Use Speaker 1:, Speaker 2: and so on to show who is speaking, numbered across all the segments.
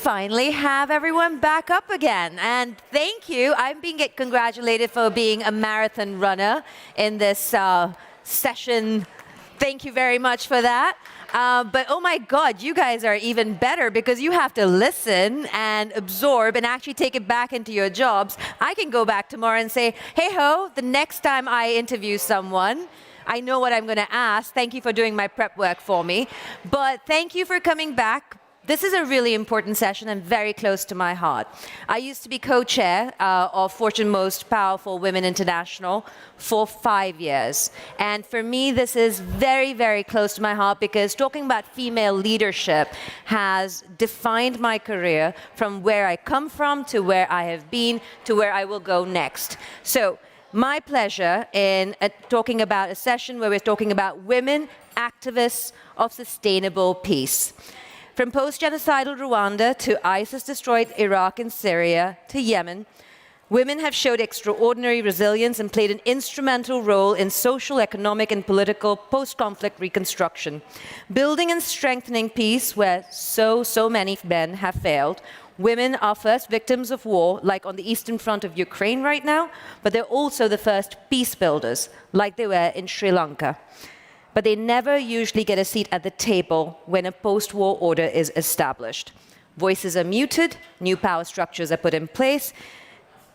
Speaker 1: finally have everyone back up again. And thank you. I'm being congratulated for being a marathon runner in this session. Thank you very much for that. But oh my God, you guys are even better because you have to listen and absorb and actually take it back into your jobs. I can go back tomorrow and say, hey ho, the next time I interview someone, I know what I'm going to ask. Thank you for doing my prep work for me. But thank you for coming back. This is a really important session and very close to my heart. I used to be co-chair of Fortune Most Powerful Women International for 5 years. And for me, this is very, very close to my heart because talking about female leadership has defined my career from where I come from to where I have been to where I will go next. So my pleasure in talking about a session where we're talking about women activists of sustainable peace. From post-genocidal Rwanda to ISIS-destroyed Iraq and Syria to Yemen, women have showed extraordinary resilience and played an instrumental role in social, economic, and political post-conflict reconstruction, building and strengthening peace where so many men have failed. Women are first victims of war, like on the Eastern Front of Ukraine right now, but they're also the first peace builders, like they were in Sri Lanka. But they never usually get a seat at the table when a post-war order is established. Voices are muted, new power structures are put in place.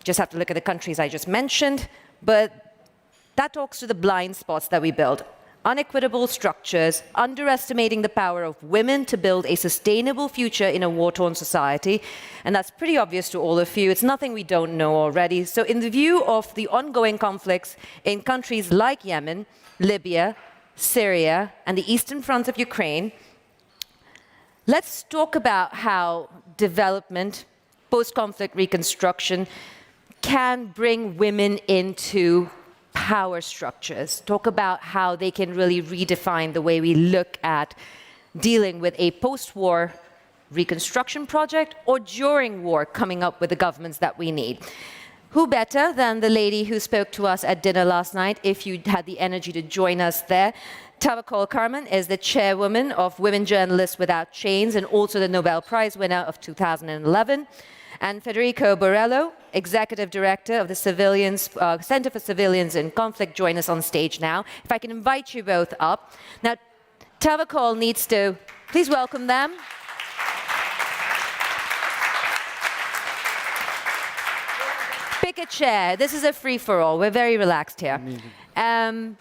Speaker 1: Just have to look at the countries I just mentioned, but that talks to the blind spots that we build. Unequitable structures, underestimating the power of women to build a sustainable future in a war-torn society, and that's pretty obvious to all of you. It's nothing we don't know already. So in the view of the ongoing conflicts in countries like Yemen, Libya, Syria, and the Eastern Front of Ukraine, let's talk about how development, post-conflict reconstruction, can bring women into power structures. Talk about how they can really redefine the way we look at dealing with a post-war reconstruction project or during war coming up with the governments that we need. Who better than the lady who spoke to us at dinner last night, if you had the energy to join us there. Tawakkol KARMAN is the chairwoman of Women Journalists Without Chains and also the Nobel Prize winner of 2011. And Federico BORELLO, executive director of the Center for Civilians in Conflict, join us on stage now. If I can invite you both up. Now, Tawakkol needs to, please welcome them. Pick a chair. This is a free-for-all. We're very relaxed here. And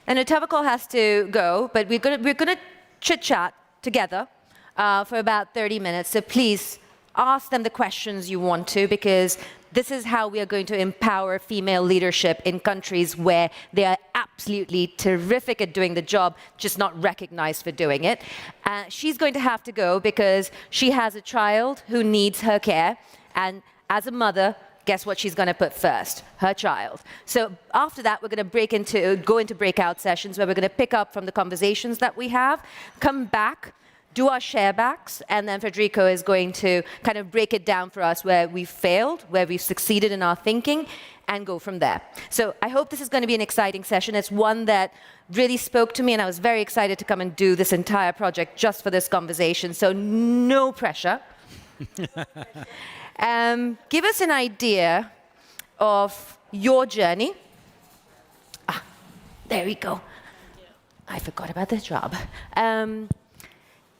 Speaker 1: Tawakkol has to go, but we're gonna chit-chat together for about 30 minutes. So please ask them the questions you want to, because this is how we are going to empower female leadership in countries where they are absolutely terrific at doing the job, just not recognized for doing it. She's going to have to go because she has a child who needs her care, and as a mother, guess what she's going to put first? Her child. So after that, we're going to go into breakout sessions where we're going to pick up from the conversations that we have, come back, do our sharebacks, and then Federico is going to kind of break it down for us where we've failed, where we've succeeded in our thinking, and go from there. So I hope this is going to be an exciting session. It's one that really spoke to me, and I was very excited to come and do this entire project just for this conversation. So no pressure. Give us an idea of your journey. There we go. I forgot about the job.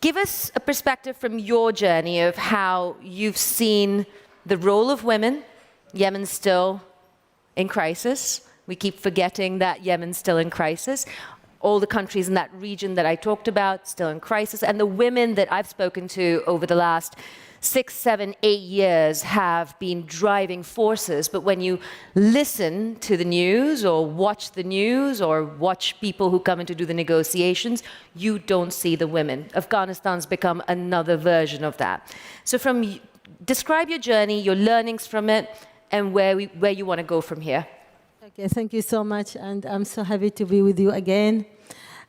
Speaker 1: Give us a perspective from your journey of how you've seen the role of women. Yemen's still in crisis. We keep forgetting that Yemen's still in crisis. All the countries in that region that I talked about still in crisis. And the women that I've spoken to over the last 6, 7, 8 years have been driving forces. But when you listen to the news or watch the news or watch people who come in to do the negotiations, you don't see the women. Afghanistan's become another version of that. So describe your journey, your learnings from it, and where you want to go from here.
Speaker 2: Okay, thank you so much. And I'm so happy to be with you again.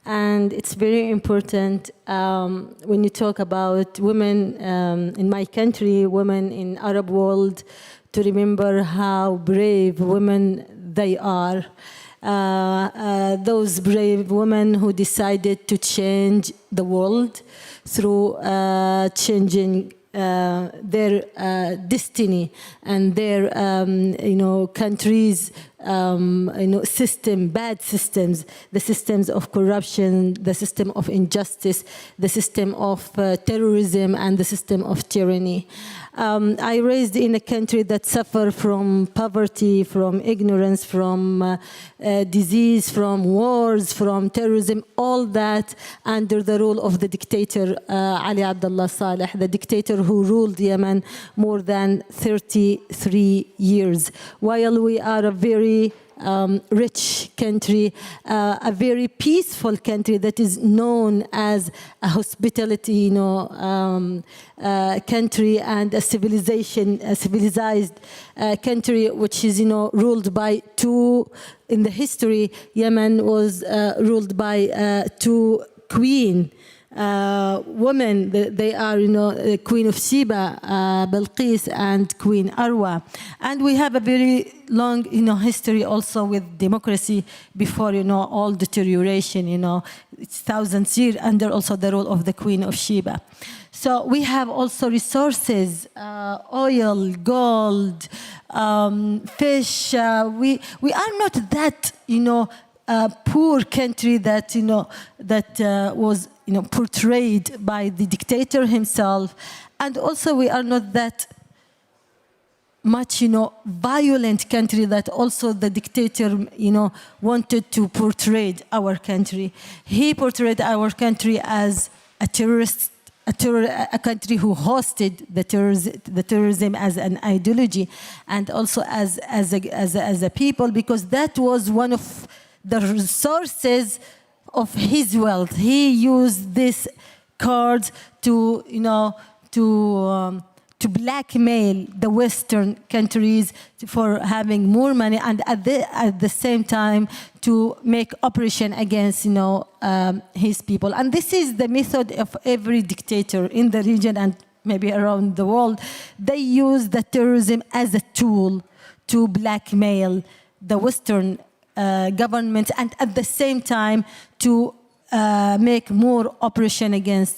Speaker 2: And it's very important when you talk about women in my country, women in Arab world, to remember how brave women they are. Those brave women who decided to change the world through changing their destiny and their countries' bad systems, the systems of corruption, the system of injustice, the system of terrorism, and the system of tyranny. I raised in a country that suffered from poverty, from ignorance, from disease, from wars, from terrorism, all that under the rule of the dictator Ali Abdullah Saleh, the dictator who ruled Yemen more than 33 years. While we are a very rich country, a very peaceful country that is known as a hospitality, country and a civilized country, which is, ruled by two. In the history, Yemen was ruled by two queen. Women, they are, Queen of Sheba, Balqis, and Queen Arwa. And we have a very long, history also with democracy before, all deterioration, it's thousands of years under also the rule of the Queen of Sheba. So we have also resources, oil, gold, fish. We are not that, poor country that, was, portrayed by the dictator himself. And also we are not that much, violent country that also the dictator, wanted to portray our country. He portrayed our country as a terrorist, a country who hosted the terrorism as an ideology, and also as a people, because that was one of the resources of his wealth. He used this card to, to blackmail the Western countries for having more money, and at the same time to make operation against, his people. And this is the method of every dictator in the region and maybe around the world. They use the terrorism as a tool to blackmail the Western government, and at the same time to make more operation against,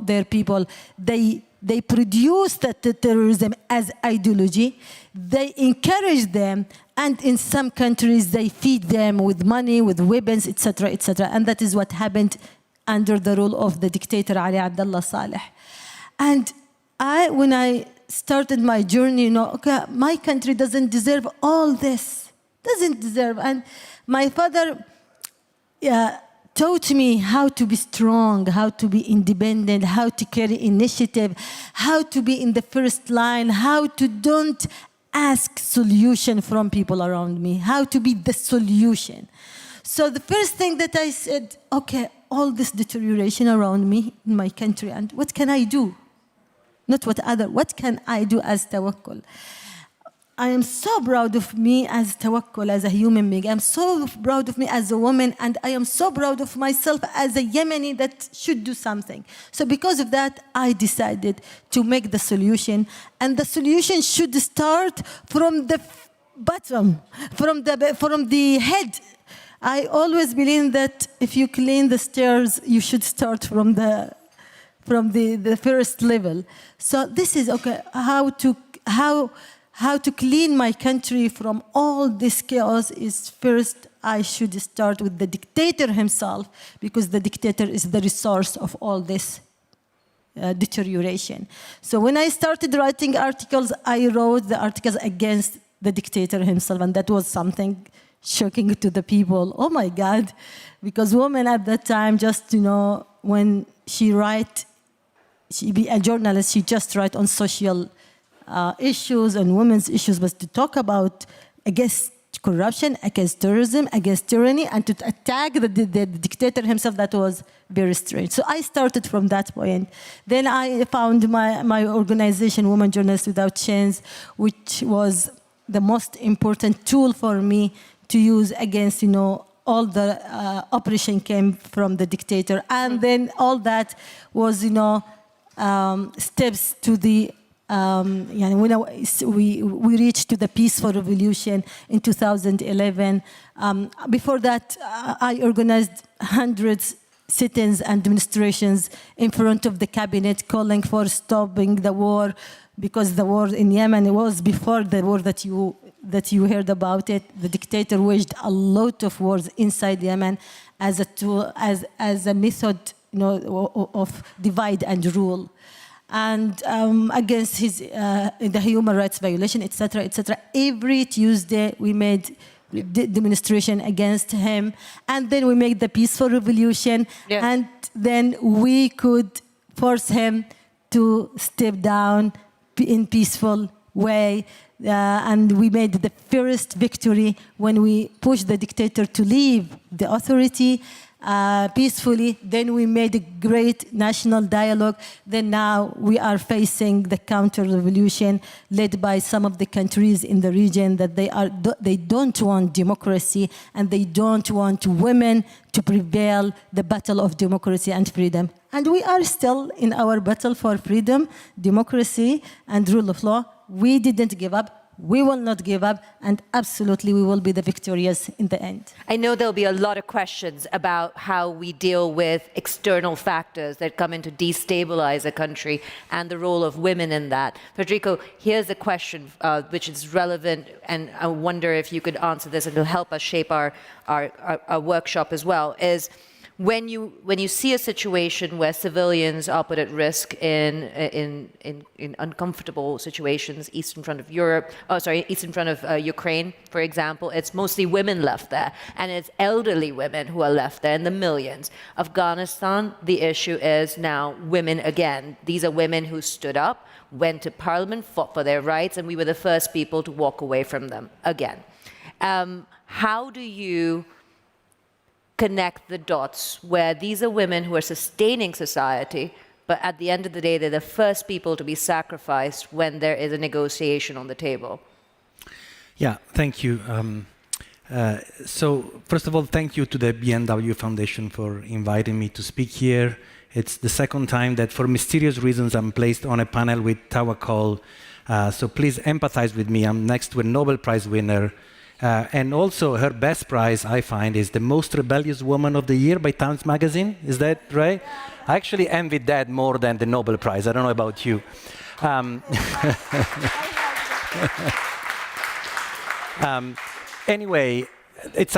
Speaker 2: their people. They produce the terrorism as ideology. They encourage them, and in some countries they feed them with money, with weapons, etc., etc. And that is what happened under the rule of the dictator Ali Abdullah Saleh. And when I started my journey, okay, my country doesn't deserve all this. Doesn't deserve. And my father taught me how to be strong, how to be independent, how to carry initiative, how to be in the first line, how to don't ask solution from people around me, how to be the solution. So the first thing that I said, okay, all this deterioration around me in my country, and what can I do? Not what can I do as Tawakkol? I am so proud of me as Tawakkol, as a human being. I'm so proud of me as a woman, and I am so proud of myself as a Yemeni that should do something. So because of that, I decided to make the solution, and the solution should start from the bottom, from the head. I always believe that if you clean the stairs, you should start from the first level. So this is okay. How to clean my country from all this chaos is first I should start with the dictator himself, because the dictator is the resource of all this deterioration. So when I started writing articles, I wrote the articles against the dictator himself, and that was something shocking to the people. Oh my God, because women at that time, just, when she be a journalist, she just write on social issues and women's issues, but to talk about against corruption, against terrorism, against tyranny, and to attack the dictator himself, that was very strange. So I started from that point. Then I found my organization, Women Journalists Without Chains, which was the most important tool for me to use against, all the operation came from the dictator. And then all that was, steps to the when we reached to the peaceful revolution in 2011. Before that, I organized hundreds sit-ins and demonstrations in front of the cabinet calling for stopping the war, because the war in Yemen was before the war that you heard about it. The dictator waged a lot of wars inside Yemen as a tool, as a method, of divide and rule, and against the human rights violation, etc., etc. Every Tuesday we made demonstration against him, and then we made the peaceful revolution, and then we could force him to step down in peaceful way, and we made the first victory when we pushed the dictator to leave the authority peacefully. Then we made a great national dialogue. Then now we are facing the counter-revolution led by some of the countries in the region that they don't want democracy, and they don't want women to prevail the battle of democracy and freedom. And we are still in our battle for freedom, democracy, and rule of law. We didn't give up. We will not give up, and absolutely we will be the victorious in the end.
Speaker 1: I know there'll be a lot of questions about how we deal with external factors that come in to destabilize a country and the role of women in that. Federico, here's a question which is relevant, and I wonder if you could answer this, and it'll help us shape our workshop as well, is when you see a situation where civilians are put at risk in uncomfortable situations, east in front of Ukraine, for example, it's mostly women left there, and it's elderly women who are left there in the millions. Afghanistan, the issue is now women again. These are women who stood up, went to parliament, fought for their rights, and we were the first people to walk away from them again. How do you connect the dots where these are women who are sustaining society, but at the end of the day, they're the first people to be sacrificed when there is a negotiation on the table?
Speaker 3: Yeah, thank you. So first of all, thank you to the BMW Foundation for inviting me to speak here. It's the second time that for mysterious reasons I'm placed on a panel with Tawakkol. So please empathize with me. I'm next to a Nobel Prize winner. And also her best prize, I find, is the Most Rebellious Woman of the Year by Times Magazine. Is that right? I actually envy that more than the Nobel Prize. I don't know about you. Anyway, it's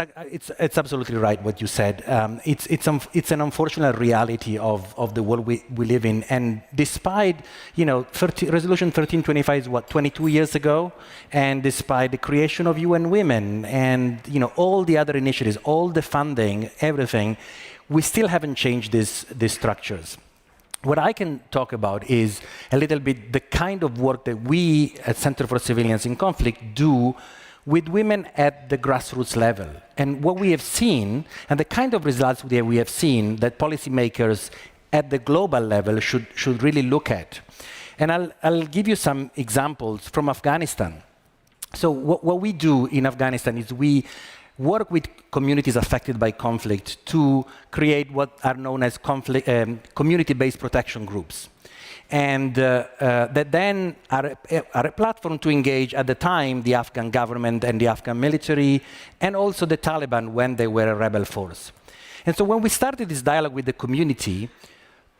Speaker 3: absolutely right what you said. It's an unfortunate reality of the world we live in. And despite, Resolution 1325 is what, 22 years ago, and despite the creation of UN Women and all the other initiatives, all the funding, everything, we still haven't changed these structures. What I can talk about is a little bit the kind of work that we at Center for Civilians in Conflict do with women at the grassroots level. And what we have seen, and the kind of results that we have seen that policymakers at the global level should really look at. And I'll give you some examples from Afghanistan. So what we do in Afghanistan is we work with communities affected by conflict to create what are known as community-based protection groups. And that then are a platform to engage at the time the Afghan government and the Afghan military, and also the Taliban when they were a rebel force. And so when we started this dialogue with the community,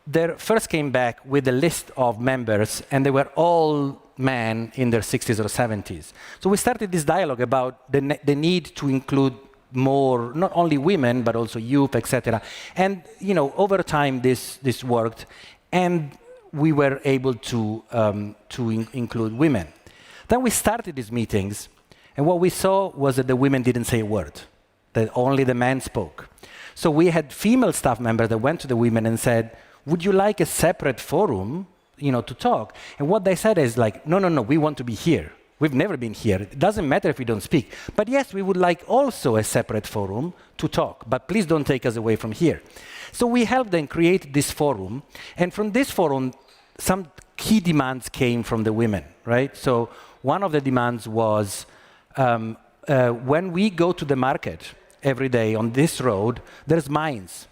Speaker 3: they first came back with a list of members, and they were all men in their 60s or 70s. So we started this dialogue about the need to include more, not only women, but also youth, etc. And over time this worked, and we were able to include women. Then we started these meetings, and what we saw was that the women didn't say a word, that only the men spoke. So we had female staff members that went to the women and said, would you like a separate forum, to talk? And what they said is like, no, we want to be here. We've never been here. It doesn't matter if we don't speak. But yes, we would like also a separate forum to talk, but please don't take us away from here. So we helped them create this forum, and from this forum, some key demands came from the women, right? So one of the demands was, when we go to the market every day on this road, there's mines.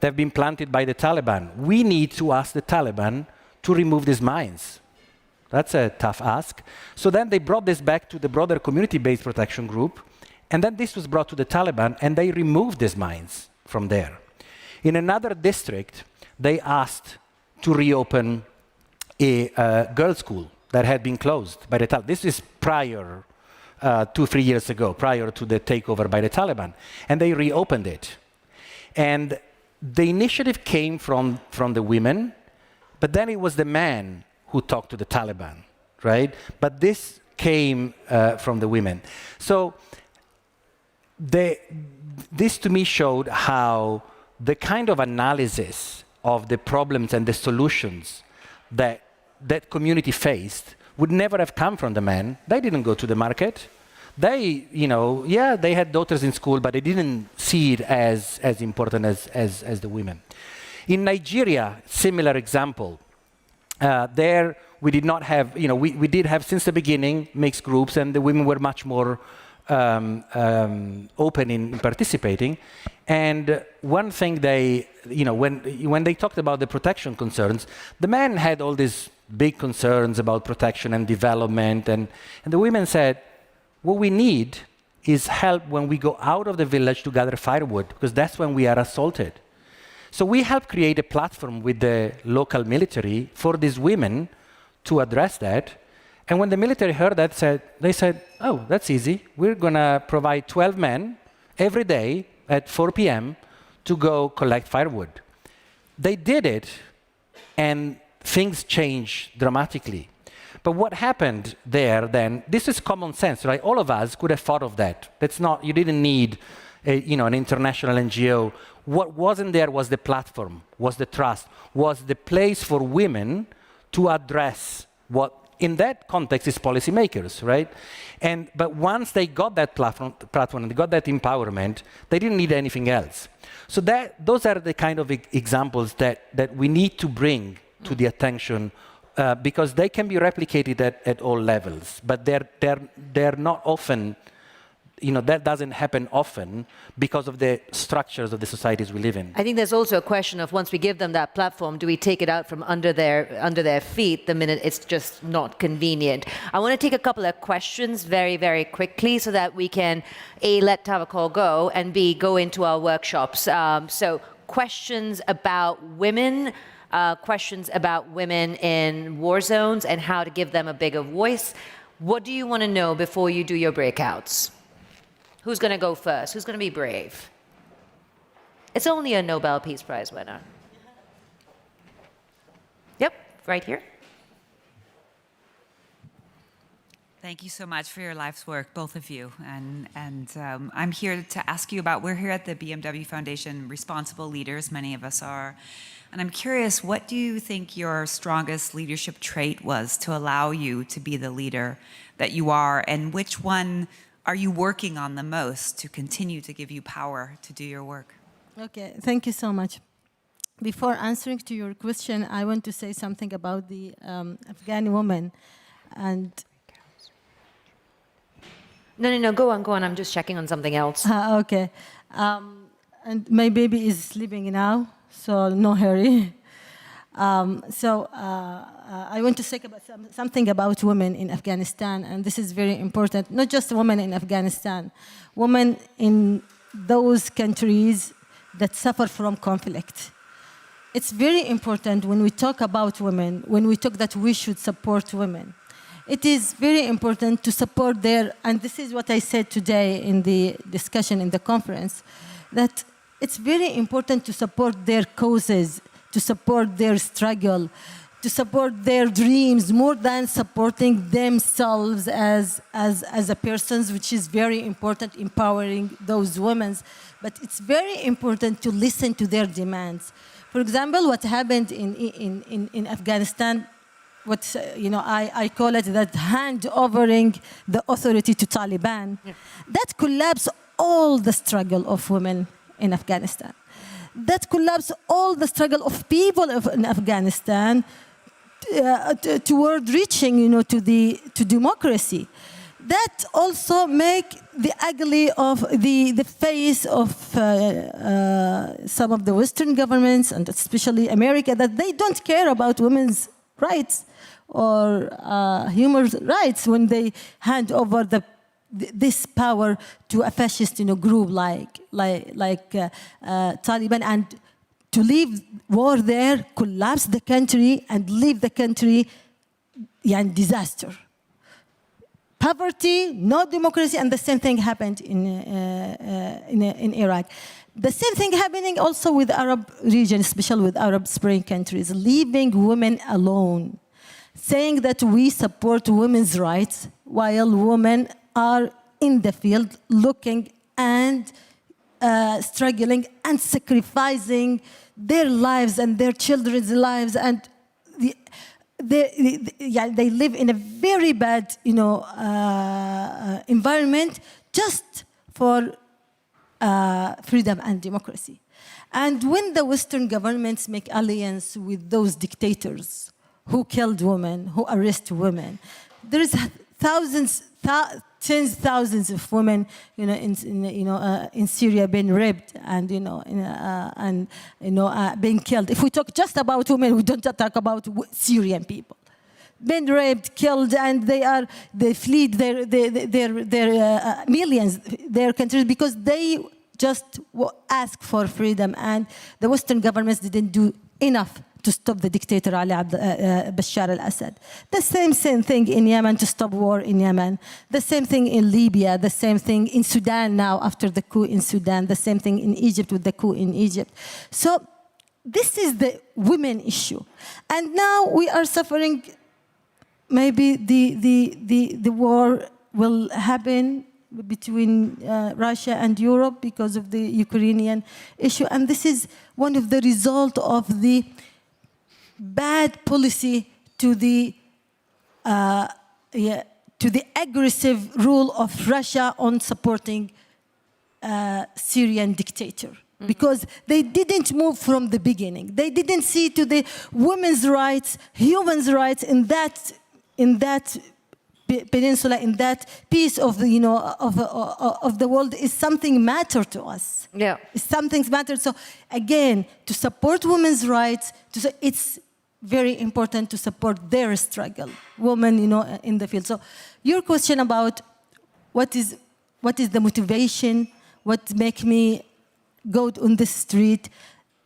Speaker 3: They've been planted by the Taliban. We need to ask the Taliban to remove these mines. That's a tough ask. So then they brought this back to the broader community-based protection group, and then this was brought to the Taliban, and they removed these mines from there. In another district, they asked to reopen a girls' school that had been closed by the Taliban. This is prior, 2-3 years ago, prior to the takeover by the Taliban. And they reopened it. And the initiative came from the women, but then it was the man who talked to the Taliban, right? But this came from the women. So this to me showed how the kind of analysis of the problems and the solutions that that community faced would never have come from the men. They didn't go to the market. They, yeah, they had daughters in school, but they didn't see it as important as the women. In Nigeria, similar example. There, we did not have, we did have since the beginning mixed groups, and the women were much more open in participating. And one thing they, when they talked about the protection concerns, the men had all these big concerns about protection and development, and the women said, what we need is help when we go out of the village to gather firewood, because that's when we are assaulted. So we helped create a platform with the local military for these women to address that. And when the military heard that, they said, oh, that's easy. We're going to provide 12 men every day at 4 p.m. to go collect firewood. They did it, and things changed dramatically. But what happened there then, this is common sense, right? All of us could have thought of that. That's not, you didn't need an international NGO. What wasn't there was the platform, was the trust, was the place for women to address what, in that context, is policymakers, right? But once they got that platform and they got that empowerment, they didn't need anything else. So those are the kind of examples that we need to bring to the attention, because they can be replicated at all levels, but they're not often, that doesn't happen often because of the structures of the societies we live in.
Speaker 1: I think there's also a question of, once we give them that platform, do we take it out from under their feet the minute it's just not convenient? I want to take a couple of questions very, very quickly so that we can A, let Tawakkol go, and B, go into our workshops. So questions about women, in war zones and how to give them a bigger voice. What do you want to know before you do your breakouts? Who's going to go first? Who's going to be brave? It's only a Nobel Peace Prize winner. Yep, right here.
Speaker 4: Thank you so much for your life's work, both of you. And I'm here to ask you about, we're here at the BMW Foundation, responsible leaders, many of us are. And I'm curious, what do you think your strongest leadership trait was to allow you to be the leader that you are? And which one are you working on the most to continue to give you power to do your work?
Speaker 2: Okay, thank you so much. Before answering to your question, I want to say something about the Afghani woman. And
Speaker 1: No, go on. I'm just checking on something else.
Speaker 2: Okay. And my baby is sleeping now, so no hurry. I want to say something about women in Afghanistan, and this is very important. Not just women in Afghanistan, women in those countries that suffer from conflict. It's very important when we talk about women, when we talk that we should support women. It is very important to support and this is what I said today in the discussion in the conference, that it's very important to support their causes, to support their struggle, to support their dreams, more than supporting themselves as a persons, which is very important, empowering those women. But it's very important to listen to their demands. For example, what happened in Afghanistan, I call it that hand-overing the authority to Taliban, that collapsed all the struggle of women in Afghanistan. That collapsed all the struggle of people in Afghanistan toward reaching, to democracy. That also make the ugly of the face of some of the Western governments, and especially America, that they don't care about women's rights or human rights when they hand over this power to a fascist group like Taliban, and to leave war there, collapse the country, and leave the country in disaster. Poverty, no democracy, and the same thing happened in Iraq. The same thing happening also with Arab region, especially with Arab Spring countries, leaving women alone, saying that we support women's rights while women are in the field looking and struggling and sacrificing their lives and their children's lives, and they live in a very bad, environment just for freedom and democracy. And when the Western governments make alliance with those dictators who killed women, who arrest women, there is tens of thousands of women, in Syria being raped and being killed. If we talk just about women, we don't talk about Syrian people. Been raped, killed, and they flee their millions, their countries, because they just ask for freedom, and the Western governments didn't do enough to stop the dictator Bashar al-Assad. The same thing in Yemen, to stop war in Yemen. The same thing in Libya. The same thing in Sudan now after the coup in Sudan. The same thing in Egypt with the coup in Egypt. So this is the women issue, and now we are suffering. Maybe the war will happen between Russia and Europe because of the Ukrainian issue, and this is one of the results of the bad policy to the aggressive rule of Russia on supporting Syrian dictator. Because they didn't move from the beginning. They didn't see to the women's rights, human rights in that peninsula, in that piece of the of the world is something matter to us.
Speaker 1: Yeah,
Speaker 2: Something matters. So again, to support women's rights, it's very important to support their struggle, women, in the field. So your question about what is the motivation, what make me go on the street,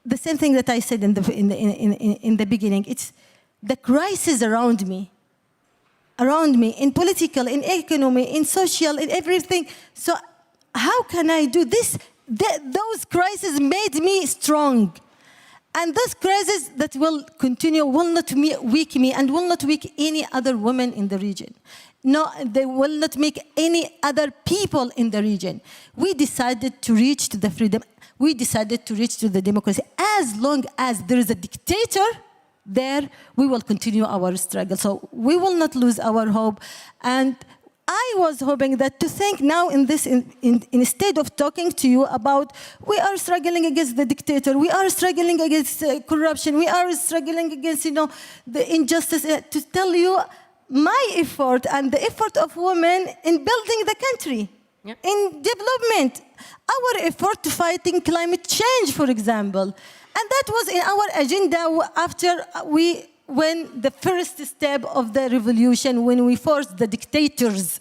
Speaker 2: the same thing that I said in the beginning. It's the crisis around me, in political, in economy, in social, in everything. So how can I do this? Those crises made me strong. And those crises that will continue will not weak me and will not weak any other woman in the region. No, they will not make any other people in the region. We decided to reach to the freedom. We decided to reach to the democracy. As long as there is a dictator there, we will continue our struggle. So we will not lose our hope. And I was hoping that to think now instead of talking to you about we are struggling against the dictator, we are struggling against corruption, we are struggling against the injustice, to tell you my effort and the effort of women in building the country, in development, our effort to fighting climate change, for example. And that was in our agenda after when the first step of the revolution, when we forced the dictators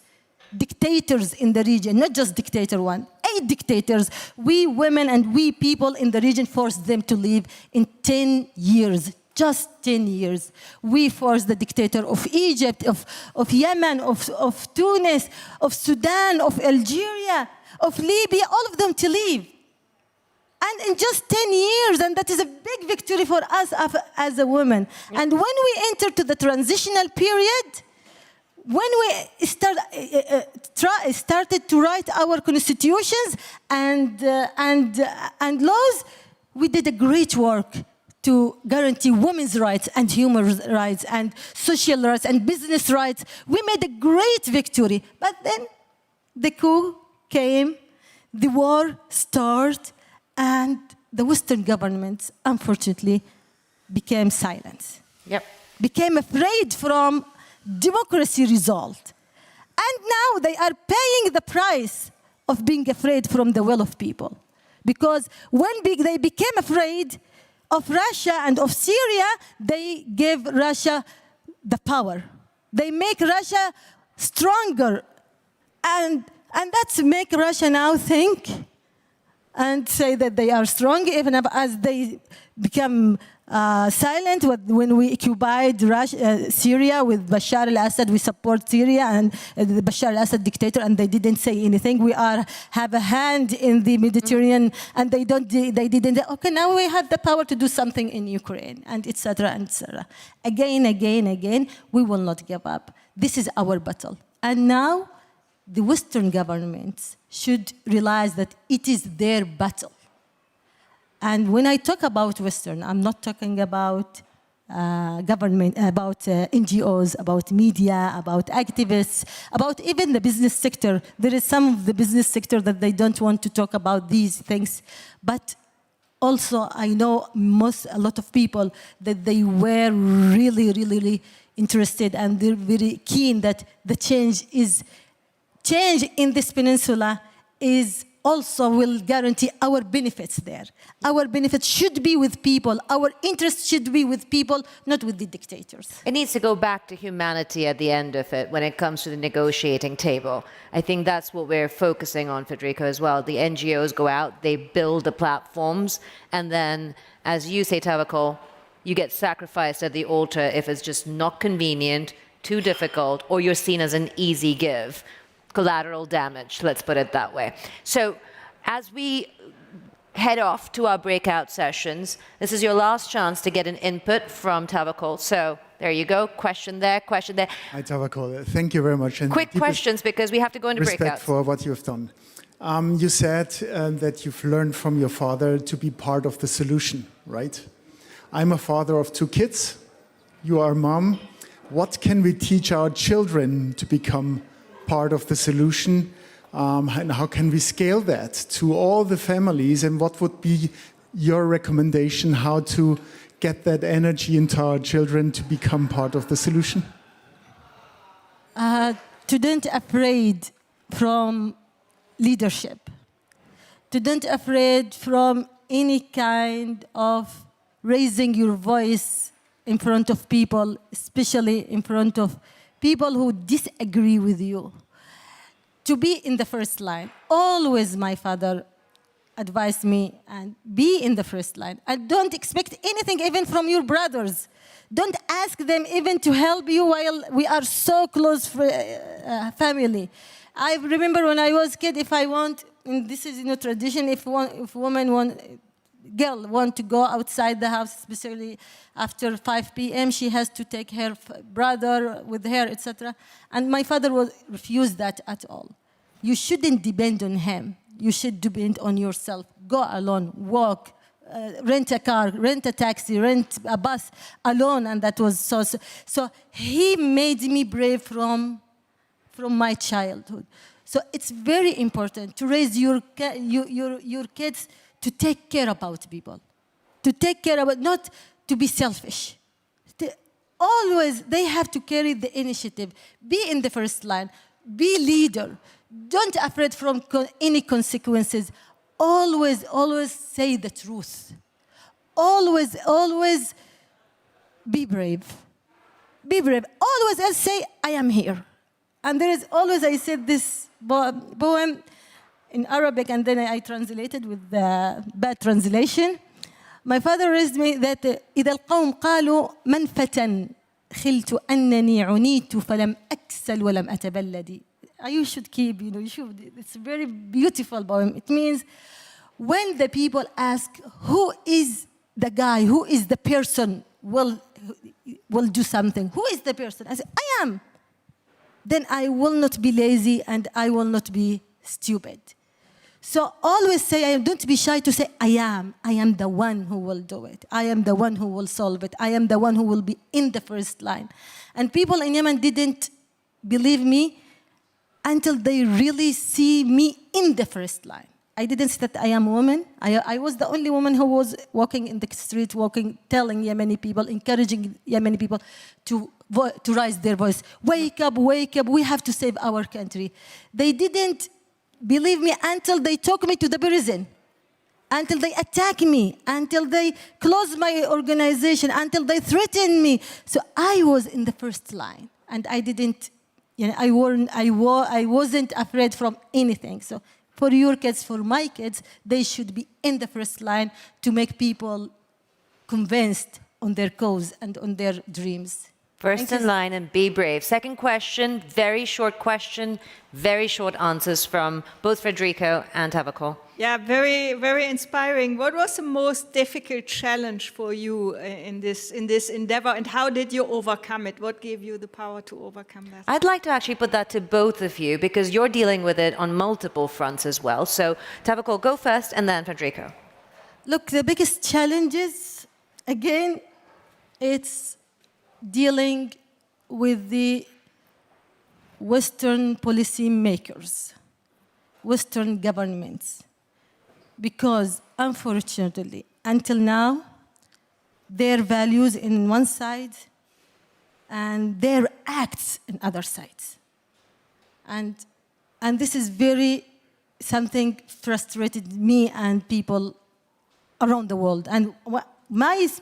Speaker 2: in the region, not just dictator one, 8 dictators, we women and we people in the region forced them to leave in 10 years. Just 10 years. We forced the dictator of Egypt, of Yemen, of Tunis, of Sudan, of Algeria, of Libya, all of them to leave. And in just 10 years, and that is a big victory for us as a woman. And when we enter to the transitional period, when we started to write our constitutions and laws, we did a great work to guarantee women's rights and human rights and social rights and business rights. We made a great victory. But then the coup came, the war started, and the Western governments, unfortunately, became silent. Became afraid from democracy result. And now they are paying the price of being afraid from the will of people. Because when they became afraid of Russia and of Syria, they gave Russia the power. They make Russia stronger. And that's make Russia now think, and say that they are strong, even as they become silent. When we occupied Syria with Bashar al-Assad, we support Syria and the Bashar al-Assad dictator, and they didn't say anything. We have a hand in the Mediterranean, and they didn't. Okay, now we have the power to do something in Ukraine, and etc. and etc. Again, we will not give up. This is our battle, and now the Western governments should realize that it is their battle. And when I talk about Western, I'm not talking about government, about NGOs, about media, about activists, about even the business sector. There is some of the business sector that they don't want to talk about these things. But also, I know a lot of people that they were really interested, and they're very keen that the change in this peninsula is also will guarantee our benefits there. Our benefits should be with people. Our interest should be with people, not with the dictators.
Speaker 1: It needs to go back to humanity at the end of it when it comes to the negotiating table. I think that's what we're focusing on, Federico, as well. The NGOs go out, they build the platforms, and then, as you say, Tawakkol, you get sacrificed at the altar if it's just not convenient, too difficult, or you're seen as an easy give. Collateral damage, let's put it that way. So as we head off to our breakout sessions, this is your last chance to get an input from Tawakkol. So there you go, question there, question there.
Speaker 5: Hi, Tawakkol. Thank you very much. And
Speaker 1: quick questions because we have to go into breakouts.
Speaker 5: Respect for what you've done. You said that you've learned from your father to be part of the solution, right? I'm a father of 2 kids. You are a mom. What can we teach our children to become part of the solution, and how can we scale that to all the families, and what would be your recommendation how to get that energy into our children to become part of the solution?
Speaker 2: Don't afraid from leadership. Don't afraid from any kind of raising your voice in front of people, especially in front of people who disagree with you. To be in the first line. Always my father advised me, and be in the first line. And don't expect anything even from your brothers. Don't ask them even to help you while we are so close family. I remember when I was a kid, if I want, and this is tradition, if girl want to go outside the house, especially after 5 p.m., she has to take her brother with her, etc. And my father would refuse that at all. You shouldn't depend on him. You should depend on yourself. Go alone, walk, rent a car, rent a taxi, rent a bus alone. And that was so he made me brave from my childhood. So it's very important to raise your kids to take care about people, to take care about, not to be selfish. Always, they have to carry the initiative. Be in the first line. Be leader. Don't afraid from any consequences. Always say the truth. Always be brave. Be brave. Always say, I am here. And there is always, I said this poem in Arabic, and then I translated with the bad translation. My father raised me that إذا القوم قالوا من فتن خلت أنني عنيت فلم أكسل ولم أتبلد. You should keep, you should. It's a very beautiful poem. It means when the people ask who is the guy, who is the person will do something, who is the person? I say, I am. Then I will not be lazy and I will not be stupid. So always say, don't be shy to say, I am the one who will do it. I am the one who will solve it. I am the one who will be in the first line. And people in Yemen didn't believe me until they really see me in the first line. I didn't say that I am a woman. I was the only woman who was walking in the street, telling Yemeni people, encouraging Yemeni people to raise their voice. Wake up, we have to save our country. They didn't believe me until they took me to the prison, until they attacked me, until they closed my organization, until they threatened me. So I was in the first line, and I didn't, I wasn't afraid from anything. So for your kids, for my kids, they should be in the first line to make people convinced on their cause and on their dreams.
Speaker 1: First in line and be brave. Second question, very short question, very short answers from both Federico and Tawakkol.
Speaker 6: Yeah, very, very inspiring. What was the most difficult challenge for you in this endeavor, and how did you overcome it? What gave you the power to overcome that?
Speaker 1: I'd like to actually put that to both of you because you're dealing with it on multiple fronts as well. So Tawakkol, go first and then Federico.
Speaker 2: Look, the biggest challenges, again, it's dealing with the Western policy makers, Western governments, because unfortunately, until now, their values in one side and their acts in other sides. And this is very something frustrated me and people around the world. And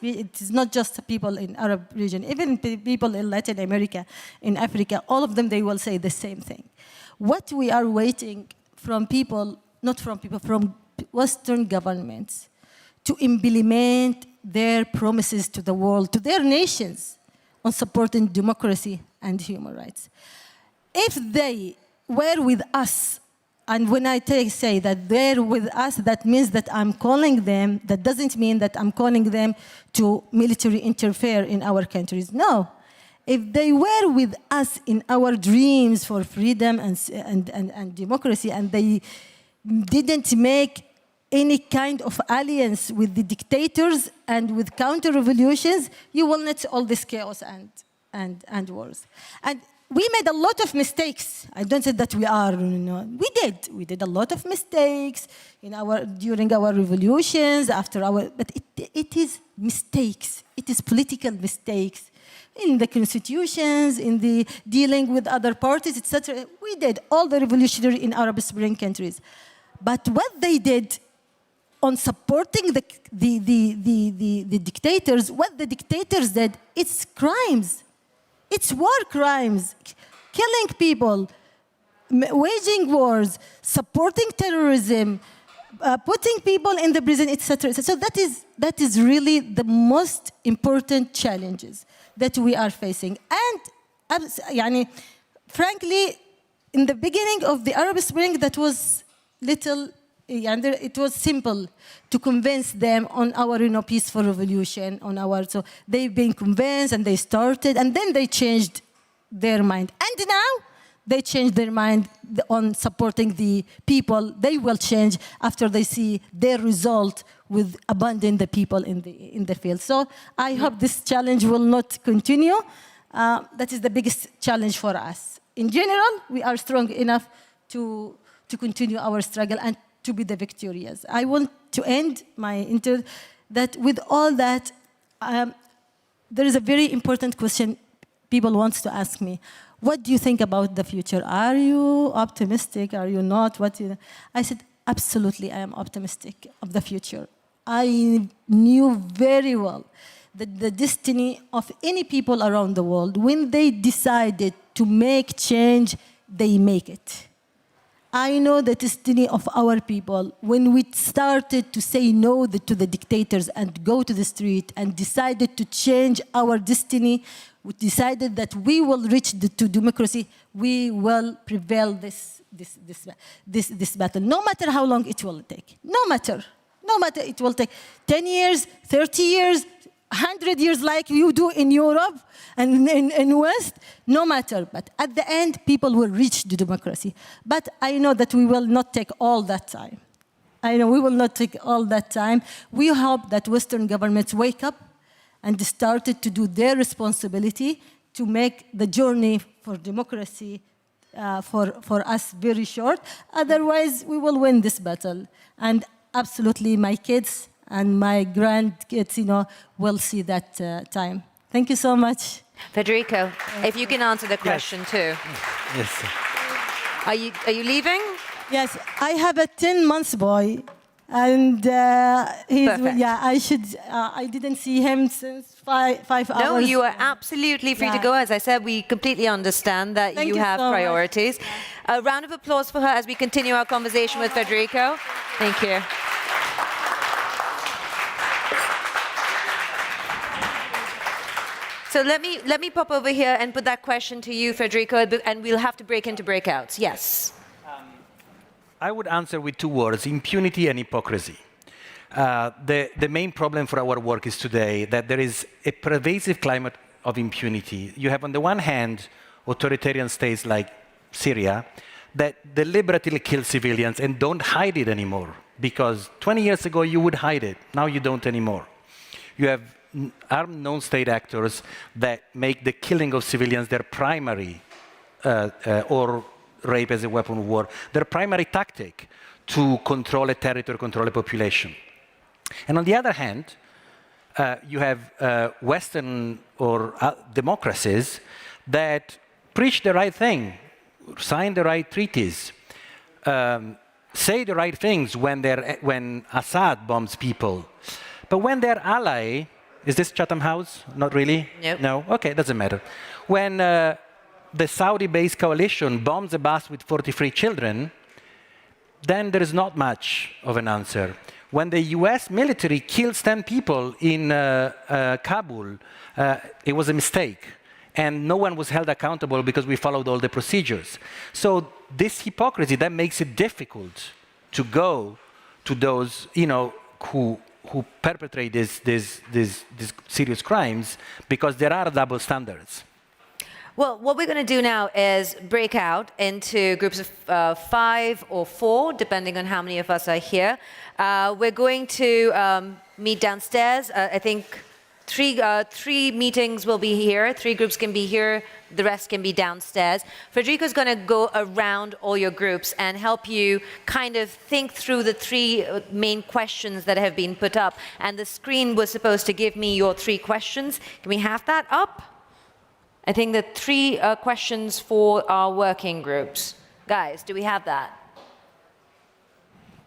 Speaker 2: it is not just people in Arab region, even people in Latin America, in Africa, all of them, they will say the same thing. What we are waiting from people, not from people, from Western governments to implement their promises to the world, to their nations, on supporting democracy and human rights. If they were with us, and when I say that they're with us, that means that I'm calling them, that doesn't mean that I'm calling them to military interfere in our countries. No. If they were with us in our dreams for freedom and democracy, and they didn't make any kind of alliance with the dictators and with counter-revolutions, you will not see all this chaos and wars. And we made a lot of mistakes. I don't say that we are, we did. We did a lot of mistakes during our revolutions, but it is mistakes. It is political mistakes in the constitutions, in the dealing with other parties, etc. We did all the revolutionary in Arab Spring countries. But what they did on supporting the dictators, what the dictators did, it's crimes. It's war crimes, killing people, waging wars, supporting terrorism, putting people in the prison, etc. So that is really the most important challenges that we are facing. And frankly, in the beginning of the Arab Spring, that was it was simple to convince them on our peaceful revolution, so they've been convinced and they started, and then they changed their mind. And now they changed their mind on supporting the people. They will change after they see their result with abandoning the people in the field. So I hope this challenge will not continue. That is the biggest challenge for us. In general, we are strong enough to continue our struggle and to be the victorious. I want to end my interview that with all that, there is a very important question people want to ask me. What do you think about the future? Are you optimistic? Are you not? I said, absolutely, I am optimistic of the future. I knew very well that the destiny of any people around the world, when they decided to make change, they make it. I know the destiny of our people. When we started to say no to the dictators and go to the street and decided to change our destiny, we decided that we will reach to democracy, we will prevail this battle, no matter how long it will take. No matter it will take 10 years, 30 years, 100 years like you do in Europe and in West, no matter. But at the end, people will reach the democracy. But I know that we will not take all that time. I know we will not take all that time. We hope that Western governments wake up and started to do their responsibility to make the journey for democracy for us very short. Otherwise, we will win this battle. And absolutely, my kids and my grandkids, will see that time. Thank you so much.
Speaker 1: Federico, if you can answer the question too.
Speaker 3: Yes.
Speaker 1: Are you leaving?
Speaker 2: Yes, I have a 10-month boy, And
Speaker 1: Perfect.
Speaker 2: yeah, I didn't see him since five hours.
Speaker 1: No, you are absolutely free to
Speaker 2: Yeah.
Speaker 1: go. As I said, we completely understand that
Speaker 2: Thank
Speaker 1: you
Speaker 2: you
Speaker 1: have
Speaker 2: so much.
Speaker 1: priorities. A round of applause for her as we continue our conversation with Federico. Thank you. So let me pop over here and put that question to you, Federico, and we'll have to break into breakouts. Yes.
Speaker 3: I would answer with two words: impunity and hypocrisy. The main problem for our work is today that there is a pervasive climate of impunity. You have, on the one hand, authoritarian states like Syria that deliberately kill civilians and don't hide it anymore, because 20 years ago you would hide it, now you don't anymore. You have armed non-state actors that make the killing of civilians their primary, or rape as a weapon of war, their primary tactic to control a territory, control a population. And on the other hand, you have Western or democracies that preach the right thing, sign the right treaties, say the right things when Assad bombs people. But when their ally, is this Chatham House? Not really?
Speaker 1: Nope.
Speaker 3: No? Okay, doesn't matter. When the Saudi-based coalition bombs a bus with 43 children, then there is not much of an answer. When the US military kills 10 people in Kabul, it was a mistake. And no one was held accountable because we followed all the procedures. So this hypocrisy, that makes it difficult to go to those, who perpetrate these serious crimes, because there are double standards.
Speaker 1: Well, what we're going to do now is break out into groups of 5 or 4, depending on how many of us are here. We're going to meet downstairs. I think three meetings will be here. 3 groups can be here. The rest can be downstairs. Federico's going to go around all your groups and help you kind of think through the 3 main questions that have been put up. And the screen was supposed to give me your 3 questions. Can we have that up? I think the 3 questions for our working groups. Guys, do we have that?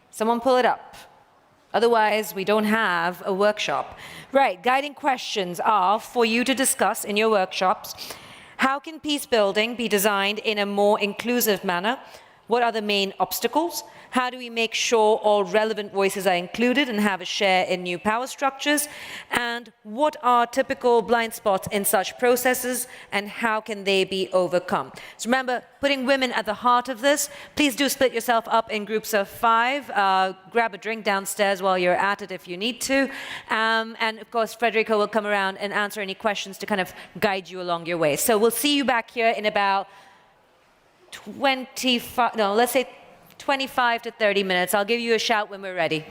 Speaker 1: Someone pull it up. Otherwise, we don't have a workshop. Right, guiding questions are for you to discuss in your workshops. How can peace building be designed in a more inclusive manner? What are the main obstacles? How do we make sure all relevant voices are included and have a share in new power structures? And what are typical blind spots in such processes, and how can they be overcome? So remember, putting women at the heart of this. Please do split yourself up in groups of 5. Grab a drink downstairs while you're at it if you need to. And of course, Federico will come around and answer any questions to kind of guide you along your way. So we'll see you back here in about 25 to 30 minutes. I'll give you a shout when we're ready.